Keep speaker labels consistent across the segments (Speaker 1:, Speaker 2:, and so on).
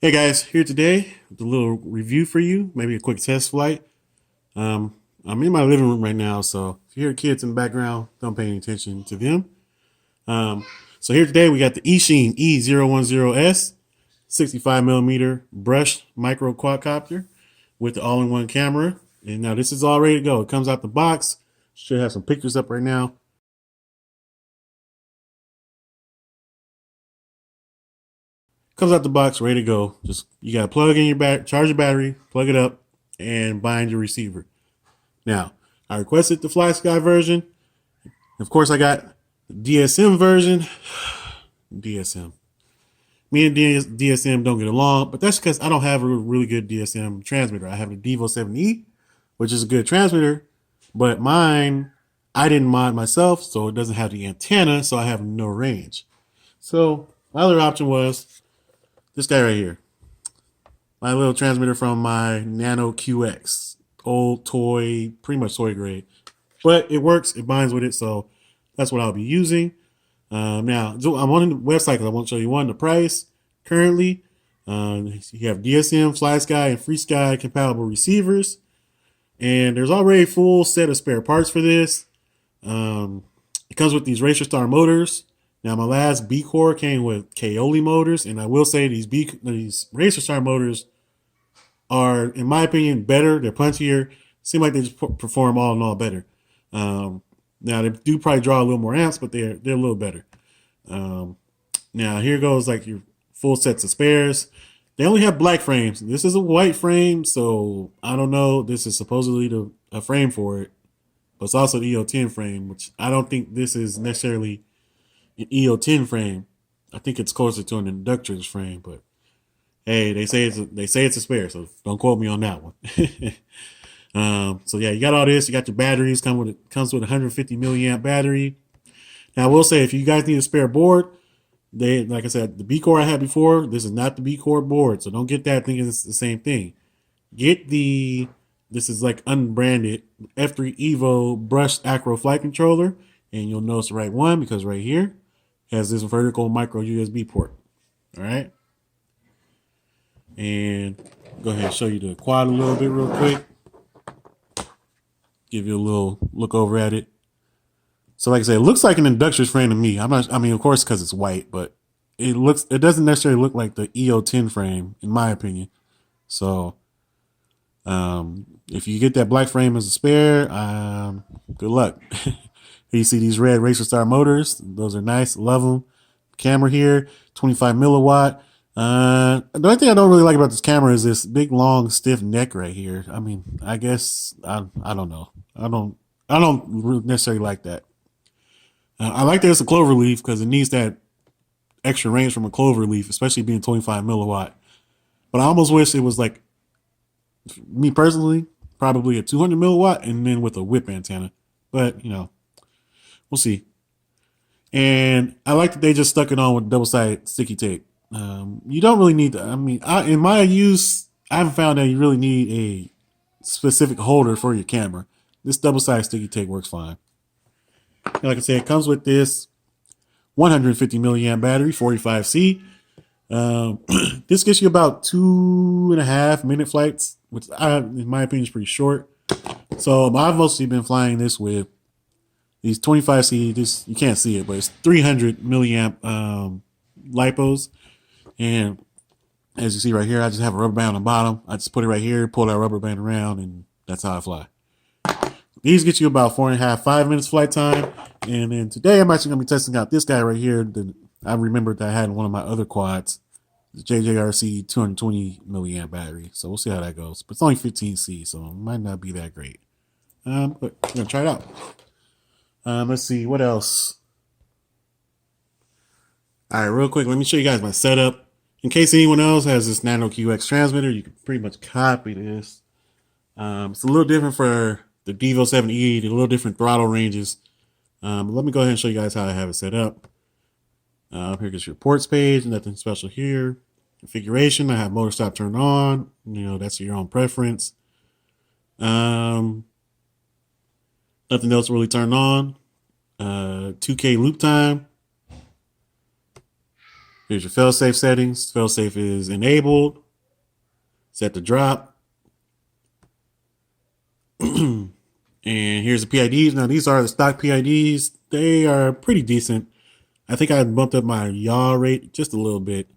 Speaker 1: Hey guys, here today with a little review for you, maybe a quick test flight. I'm in my living room right now, so if you hear kids in the background, don't pay any attention to them. Um, so here today we got the Eachine E010S 65 millimeter brush micro quadcopter with the all-in-one camera. And now this is all ready to go. It comes out the box. Should have some pictures up right now. Comes out the box, ready to go. Just you gotta plug in your charge your battery, plug it up, and bind your receiver. Now, I requested the Fly Sky version. Of course, I got the DSM version. DSM. Me and DSM don't get along, but that's because I don't have a really good DSM transmitter. I have the Devo 7E, which is a good transmitter, but mine, I didn't mod myself, so it doesn't have the antenna, so I have no range. So my other option was this guy right here. My little transmitter from my Nano QX. Old toy, pretty much toy grade. But it works, it binds with it, so that's what I'll be using. Now, I'm on the website because I want to show you one, the price currently. You have DSM, Fly Sky, and Free Sky compatible receivers. And there's already a full set of spare parts for this. It comes with these Racer Star motors. Now, my last B Core came with Kaoli motors, and I will say these Racer Star motors are, in my opinion, better. They're punchier. Seem like they just perform all in all better. Now they do probably draw a little more amps, but they're a little better. Now here goes like your full sets of spares. They only have black frames. This is a white frame, so I don't know. This is supposedly a frame for it, but it's also the EO10 frame, which I don't think this is necessarily an EO10 frame. I think it's closer to an inductor's frame, but hey, they say it's a spare, so don't quote me on that one. So yeah, you got all this. You got your batteries. Comes with a 150 milliamp battery. Now I will say, if you guys need a spare board, like I said, the B Core I had before. This is not the B Core board, so don't get that thinking it's the same thing. This is like unbranded F3 Evo brushed acro flight controller, and you'll notice the right one because right here has this vertical micro USB port. All right. And go ahead and show you the quad a little bit real quick. Give you a little look over at it. So like I said, it looks like an inductor's frame to me. I mean, of course, because it's white, but it doesn't necessarily look like the EO10 frame, in my opinion. So if you get that black frame as a spare, good luck. Here you see these red Racer Star motors. Those are nice. Love them. Camera here, 25 milliwatt. The only thing I don't really like about this camera is this big, long, stiff neck right here. I mean, I guess I don't know. I don't necessarily like that. I like that it's a clover leaf because it needs that extra range from a clover leaf, especially being 25 milliwatt. But I almost wish it was like, me personally, probably a 200 milliwatt and then with a whip antenna. But we'll see. And I like that they just stuck it on with double-sided sticky tape. You don't really need that. I mean, in my use, I haven't found that you really need a specific holder for your camera. This double-sided sticky tape works fine. And like I said, it comes with this 150 milliamp battery, 45C. This gets you about 2.5 minute flights, which in my opinion is pretty short. So I've mostly been flying this with these 25C. This, you can't see it, but it's 300 milliamp lipos. And as you see right here, I just have a rubber band on the bottom. I just put it right here, pull that rubber band around, and that's how I fly. These get you about 4.5, 5 minutes flight time. And then today I'm actually going to be testing out this guy right here that I remembered that I had in one of my other quads, the JJRC 220 milliamp battery. So we'll see how that goes. But it's only 15C, so it might not be that great. But we're going to try it out. Let's see, what else? All right, real quick, let me show you guys my setup. In case anyone else has this Nano QX transmitter, you can pretty much copy this. It's a little different for the Devo 7E, a little different throttle ranges. Let me go ahead and show you guys how I have it set up. Here goes your ports page, nothing special here. Configuration, I have motor stop turned on. That's your own preference. Nothing else really turned on. 2K loop time. Here's your failsafe settings. Failsafe is enabled. Set the drop. And here's the PIDs. Now these are the stock PIDs. They are pretty decent. I think I bumped up my yaw rate just a little bit.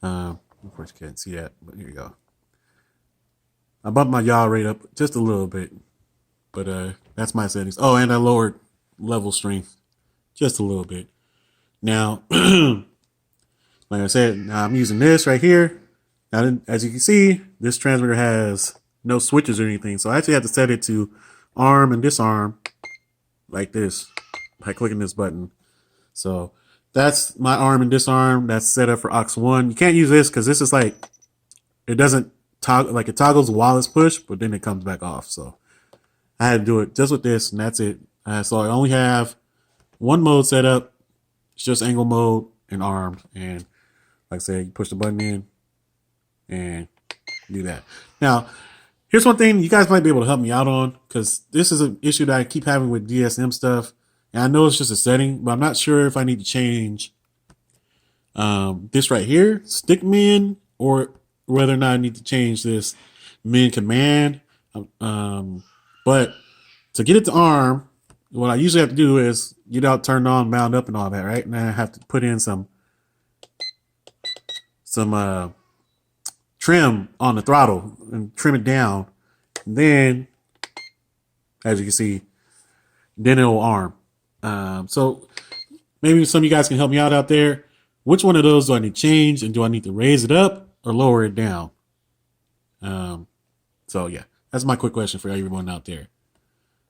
Speaker 1: Of course you can't see that, but here you go. I bumped my yaw rate up just a little bit, but that's my settings. Oh, and I lowered level strength just a little bit. Now, like I said, now I'm using this right here. Now, as you can see, this transmitter has no switches or anything, so I actually have to set it to arm and disarm like this by clicking this button. So that's my arm and disarm. That's set up for aux 1. You can't use this because this is like, it doesn't toggle, like it toggles while it's pushed, but then it comes back off. So I had to do it just with this, and that's it. So I only have one mode set up. It's just angle mode and armed. And like I said, you push the button in and do that. Now, here's one thing you guys might be able to help me out on, because this is an issue that I keep having with DSM stuff. And I know it's just a setting, but I'm not sure if I need to change this right here, stick min, or whether or not I need to change this min command. But to get it to arm, what I usually have to do is get out, turned on, bound up, and all that, right? And then I have to put in some trim on the throttle and trim it down. And then, as you can see, then it'll arm. So maybe some of you guys can help me out there. Which one of those do I need to change, and do I need to raise it up or lower it down? So yeah, that's my quick question for everyone out there.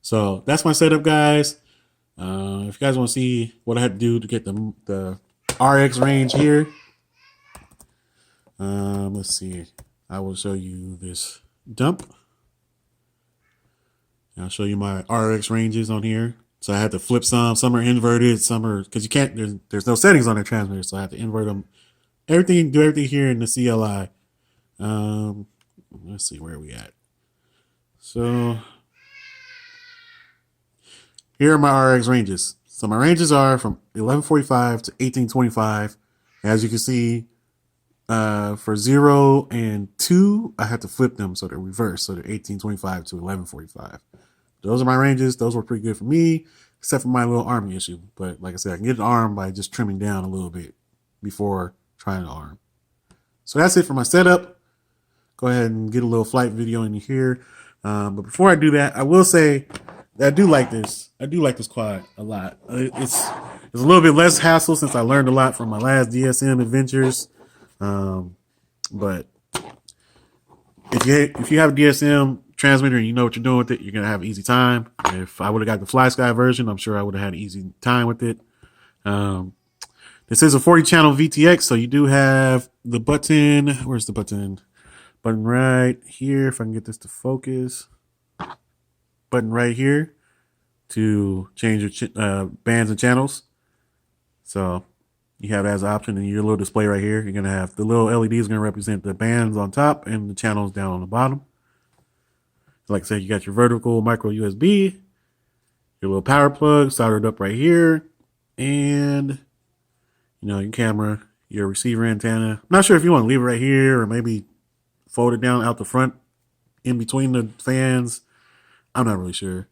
Speaker 1: So that's my setup, guys. If you guys want to see what I had to do to get the RX range here, let's see. I will show you this dump. I'll show you my RX ranges on here. So I had to flip some. Some are inverted. Some are, because you can't. There's no settings on the transmitter, so I have to invert them. Do everything here in the CLI. Let's see, where are we at? So here are my RX ranges. So my ranges are from 1145 to 1825. As you can see, for 0 and 2, I had to flip them so they're reversed. So they're 1825 to 1145. Those are my ranges. Those were pretty good for me, except for my little arming issue. But like I said, I can get an arm by just trimming down a little bit before trying to arm. So that's it for my setup. Go ahead and get a little flight video in here. But before I do that, I will say that I do like this. I do like this quad a lot. It's a little bit less hassle since I learned a lot from my last DSM adventures. But if you have a DSM transmitter and you know what you're doing with it, you're gonna have an easy time. If I would have got the Fly Sky version, I'm sure I would have had an easy time with it. This is a 40 channel VTX, so you do have the button. Where's the button? Button right here. If I can get this to focus. Button right here to change your bands and channels. So you have it as an option, and your little display right here. You're gonna have the little LED is gonna represent the bands on top and the channels down on the bottom. Like I said, you got your vertical micro USB, your little power plug soldered up right here, and your camera, your receiver antenna. I'm not sure if you want to leave it right here or maybe fold it down out the front in between the fans. I'm not really sure.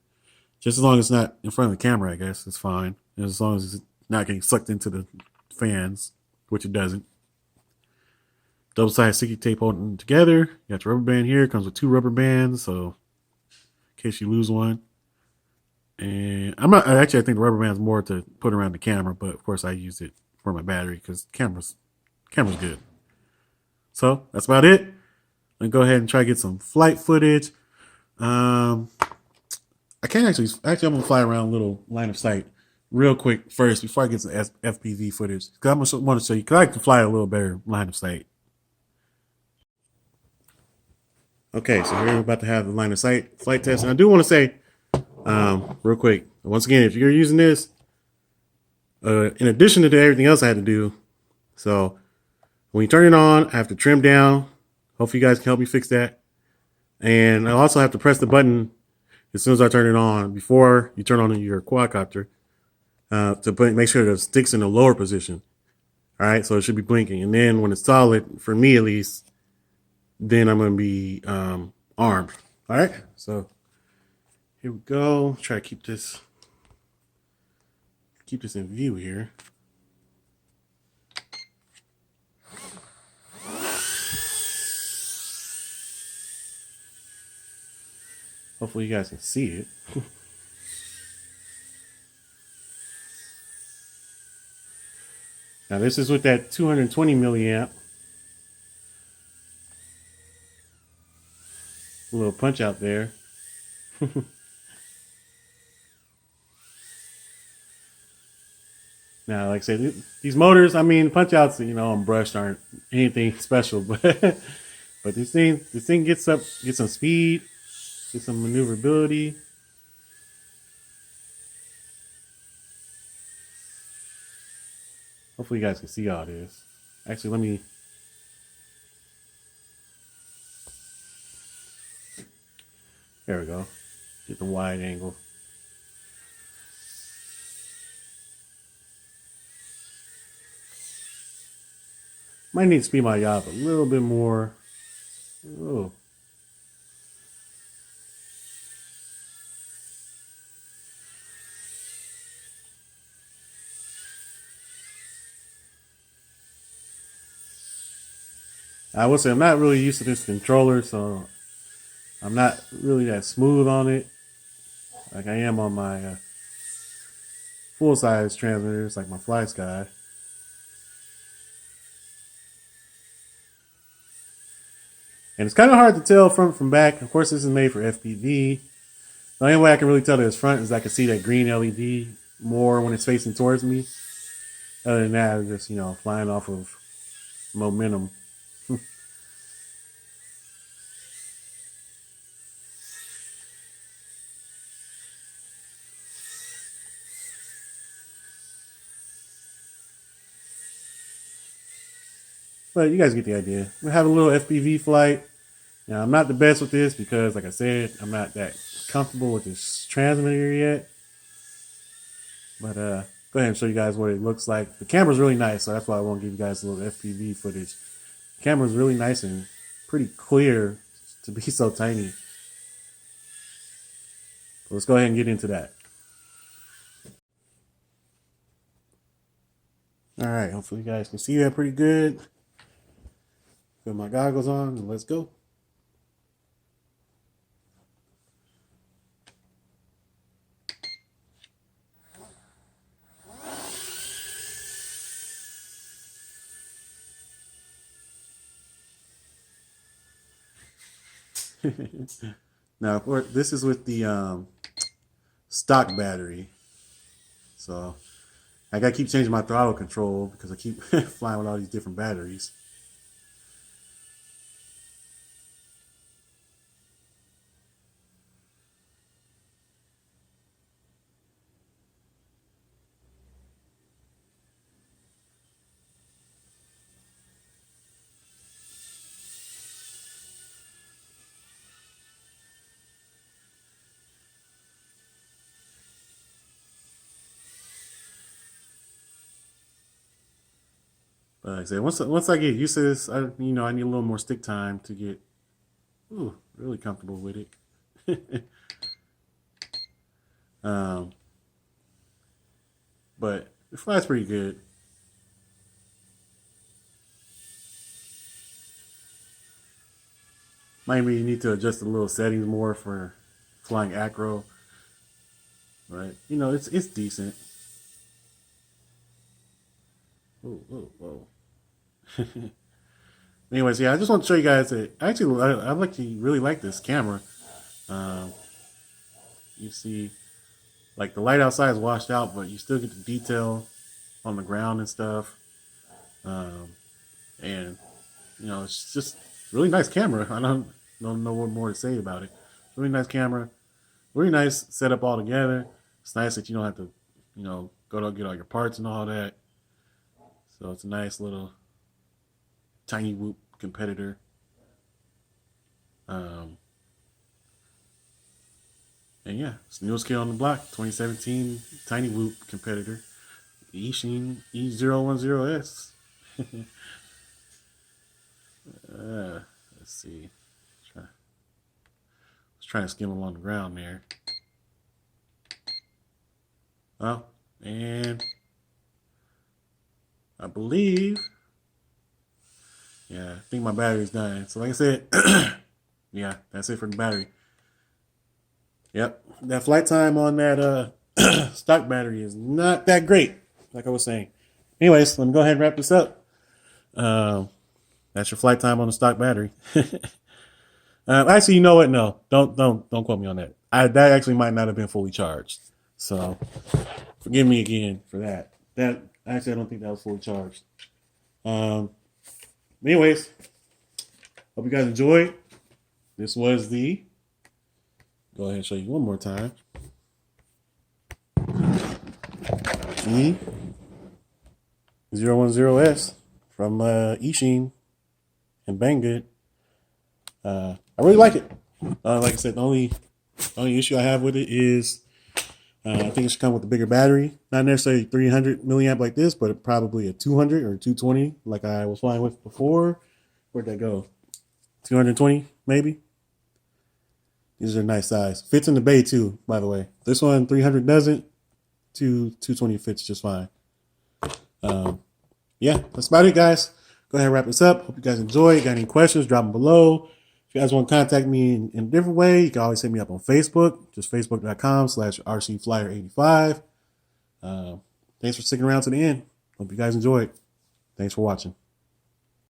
Speaker 1: Just as long as it's not in front of the camera, I guess it's fine. And as long as it's not getting sucked into the fans, which it doesn't. Double-sided sticky tape holding them together. You got your rubber band here. It comes with 2 rubber bands, so in case you lose one. And I think the rubber band is more to put around the camera, but of course I use it for my battery because camera's good. So that's about it. Let me go ahead and try to get some flight footage. I can't actually I'm gonna fly around a little line of sight real quick first before I get some FPV footage, because I want to show you, because I can fly a little better line of sight. Okay, so here we're about to have the line of sight flight test, and I do want to say real quick, once again, if you're using this, in addition to everything else I had to do, so when you turn it on, I have to trim down. Hopefully you guys can help me fix that. And I also have to press the button as soon as I turn it on, before you turn on your quadcopter, to make sure that it sticks in the lower position. All right, so it should be blinking. And then when it's solid, for me at least, then I'm going to be armed. All right, so here we go. Try to keep this in view here. Hopefully you guys can see it. Now this is with that 220 milliamp. A little punch out there. Now, like I said, these motors, I mean, punch outs, on brushed aren't anything special, but this thing gets some speed, gets some maneuverability. Hopefully you guys can see all this. Actually, there we go. Get the wide angle. Might need to speed my yaw up a little bit more. Oh. I would say I'm not really used to this controller, so I'm not really that smooth on it like I am on my full-size transmitters, like my Fly Sky. And it's kind of hard to tell front from back. Of course, this is made for FPV. The only way I can really tell that it's front is I can see that green LED more when it's facing towards me. Other than that, it's just, flying off of momentum. But you guys get the idea. We have a little FPV flight. Now, I'm not the best with this because, like I said, I'm not that comfortable with this transmitter yet. But go ahead and show you guys what it looks like. The camera's really nice, so that's why I want to give you guys a little FPV footage. The camera's really nice and pretty clear to be so tiny. So let's go ahead and get into that. All right, hopefully you guys can see that pretty good. Put my goggles on and let's go. Now, of course, this is with the stock battery. So I gotta keep changing my throttle control because I keep flying with all these different batteries. But like I said, once I get used to this, I need a little more stick time to get really comfortable with it. But it flies pretty good. Maybe you need to adjust the little settings more for flying acro. But it's decent. Whoa. Anyways, yeah, I just want to show you guys that actually I really like this camera. You see, like the light outside is washed out, but you still get the detail on the ground and stuff. And it's just really nice camera. I don't know what more to say about it. Really nice camera, really nice setup all together. It's nice that you don't have to, go to get all your parts and all that. So it's a nice little tiny whoop competitor. And yeah, it's the newest kid on the block, 2017 tiny whoop competitor, Eachine E010S. Let's see. Let's try to skim along the ground there. Oh, and I believe, yeah, I think my battery's dying. So like I said, yeah, that's it for the battery. Yep, that flight time on that stock battery is not that great, like I was saying. Anyways, let me go ahead and wrap this up. That's your flight time on the stock battery. Actually, you know what? No, don't quote me on that. That actually might not have been fully charged. So forgive me again for that. That actually, I don't think that was fully charged. Anyways, hope you guys enjoyed. This was the. Go ahead and show you one more time. E010S from Eachine and Banggood. I really like it. Like I said, the only issue I have with it is I think it should come with a bigger battery. Not necessarily 300 milliamp like this, but probably a 200 or 220 like I was flying with before. Where'd that go? 220 maybe. These are nice size. Fits in the bay too, by the way. This one 300 doesn't. 220 fits just fine. Yeah, that's about it, guys. Go ahead and wrap this up. Hope you guys enjoy. Got any questions, drop them below. If you guys want to contact me in a different way, you can always hit me up on Facebook. Just facebook.com/RCFlyer85. Thanks for sticking around to the end. Hope you guys enjoyed. Thanks for watching.